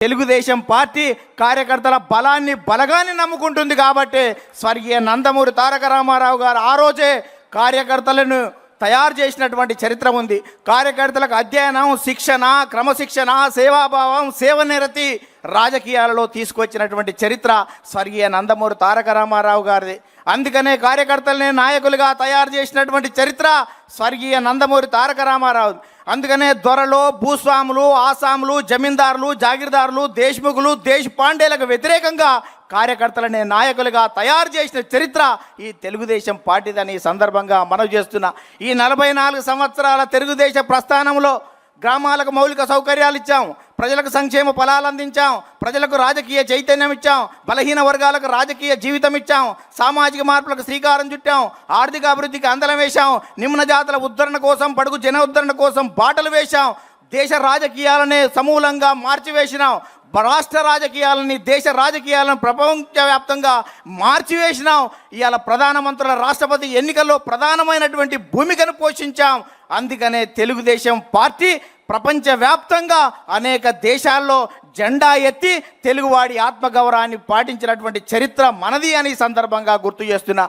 Telugu Desam party కార్యకర్తల బలాన్ని నమ్ముకుంటుంది కాబట్టి స్వర్గీయ నందమూరి తారక రామారావు గారు ఆ రోజే కార్యకర్తలను తయారు చేసినటువంటి చరిత్ర ఉంది. కార్యకర్తలకు అధ్యయనం, శిక్షణ, క్రమశిక్షణ, సేవాభావం, సేవనిరతి రాజకీయాలలో తీసుకొచ్చినటువంటి చరిత్ర స్వర్గీయ నందమూరి తారక రామారావు గారిది. అందుకనే కార్యకర్తలనే నాయకులుగా తయారు చేసినటువంటి చరిత్ర స్వర్గీయ నందమూరి తారక రామారావు. అందుకనే దొరలు, భూస్వాములు, ఆసాములు, జమీందారులు, జాగీర్దారులు, దేశ్ముఖులు, దేశపాండేలకు వ్యతిరేకంగా కార్యకర్తలనే నాయకులుగా తయారు చేసిన చరిత్ర ఈ తెలుగుదేశం పార్టీదని సందర్భంగా మనవి చేస్తున్నా. ఈ 44 సంవత్సరాల తెలుగుదేశ ప్రస్థానంలో గ్రామాలకు మౌలిక సౌకర్యాలు ఇచ్చాం, ప్రజలకు సంక్షేమ ఫలాలు అందించాం, ప్రజలకు రాజకీయ చైతన్యం ఇచ్చాం, బలహీన వర్గాలకు రాజకీయ జీవితం ఇచ్చాం, సామాజిక మార్పులకు శ్రీకారం చుట్టాం, ఆర్థిక అభివృద్ధికి అందలం వేశాం, నిమ్న జాతుల ఉద్ధరణ కోసం, బడుగు జన ఉద్ధరణ కోసం బాటలు వేశాం, దేశ రాజకీయాలనే సమూలంగా మార్చివేసినాం, రాష్ట్ర రాజకీయాలని, దేశ రాజకీయాలను ప్రపంచవ్యాప్తంగా మార్చివేసినాం. ఇవాళ ప్రధానమంత్రుల, రాష్ట్రపతి ఎన్నికల్లో ప్రధానమైనటువంటి భూమికను పోషించాం. అందుకనే తెలుగుదేశం పార్టీ ప్రపంచవ్యాప్తంగా అనేక దేశాల్లో జెండా ఎత్తి తెలుగువాడి ఆత్మగౌరవాన్ని పాటించినటువంటి చరిత్ర మనది అని సందర్భంగా గుర్తు చేస్తున్నా.